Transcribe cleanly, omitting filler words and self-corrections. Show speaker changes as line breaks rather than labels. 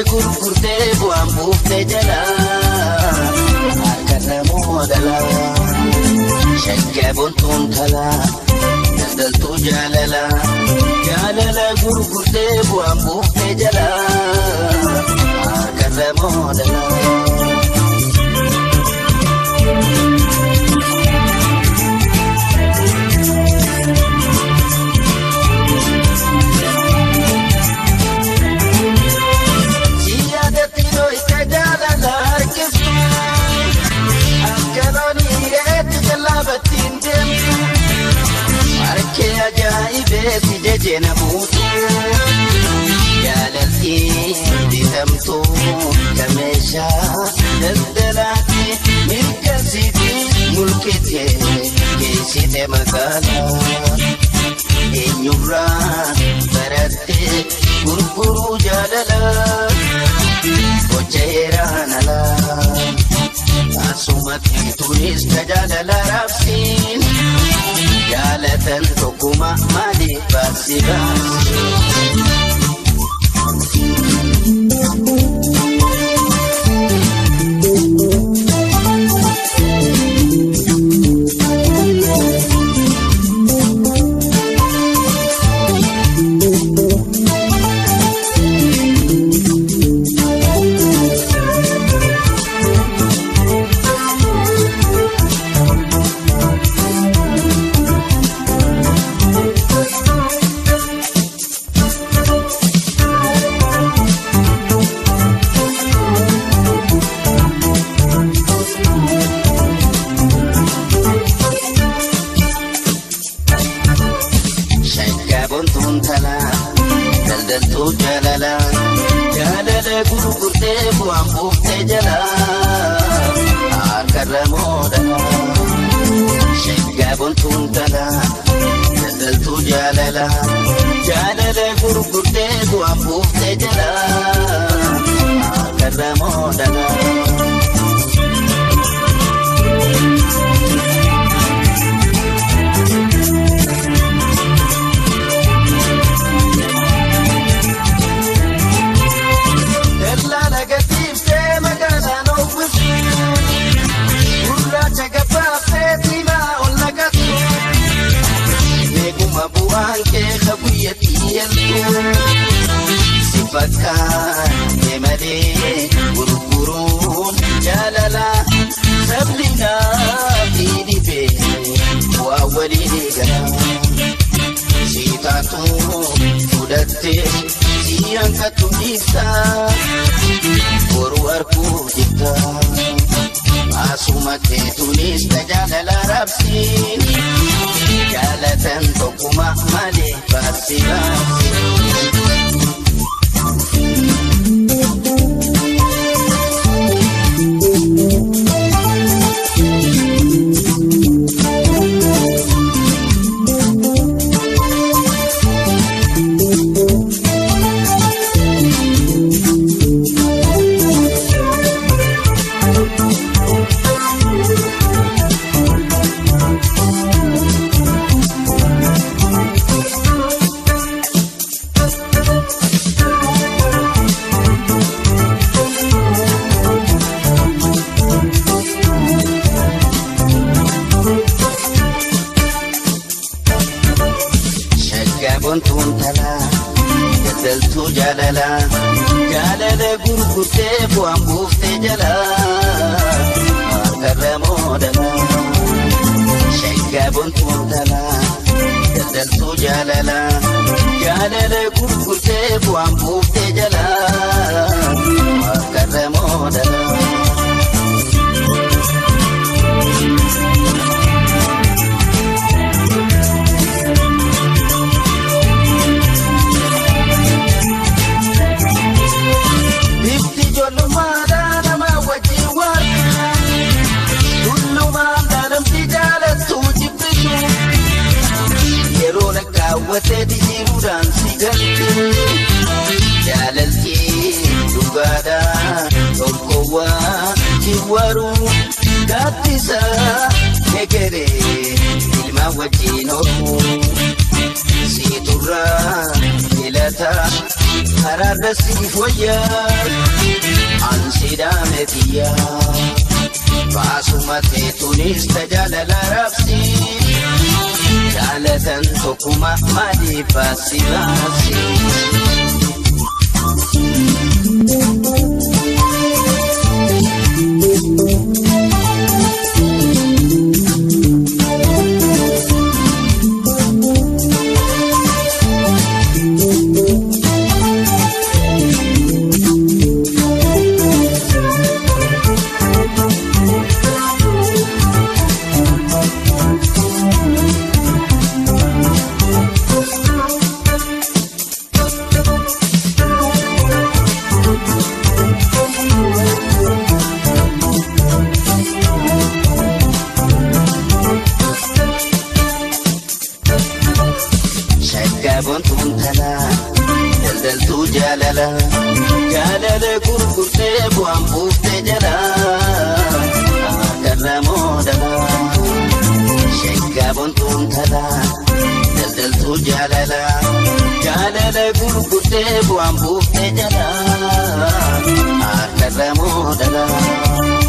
Kurte bu'aan buuftee jala harkarra moodala shaggee bontuun tala daldaltuu jaalala jaalala gurgurtee bu'aan buuftee jala harkarra moodala. Si jejeena muutu jaalaltii bitamtu kameeshaa daldalaatti mirkasiiti mulkite geessite magaalaa eenyurraa baratte gurguruu jaalala hojjeeraan alaa asumatti tunis tajaalala raabsiin jaalatan tokkuma malee baasi baasi. Daldaltuu jaalala jaalala gurgurtee bu'aan buuftee jala harkarra moodala shaggee bontuun tala daldaltuu jaalala jaalala gurgurtee bu'aan buuftee jala harkarra moodala. Sifakkaan malee gurguruun jaalala sablinaa fi dhibee bu'aa walii gala siitaatu fudhattee siyyaan kattu dhiiftaa boruu arguu jirta asuma keetuunis tajaalala raabsiin jaalatan tokkuma malee baasi baasi. Bontuun tala daldaltuu jaalala jaalala gurgurtee bu'aan buuftee jala harkarra moodala shaggee bontuun tala daldaltuu jaalala jaalala gurgurtee bu'aan buuftee jala maru Gattisa negere ilma wajjin oolu Siiturra ilata hararra siif wayyaa Ansiidhaame tiyyaa Baasuma teetuunis tajaajila raabsi Jaalatan tokkuma maaliif baasi baasi Bontuun talaa daldaltuu jaalala jaalala gurgurtee bu'aan buuftee jalaa akarra moodalaa shaggaa bontuun talaa daldaltuu jaalala jaalala gurgurtee bu'aan buuftee jalaa akarra moodalaa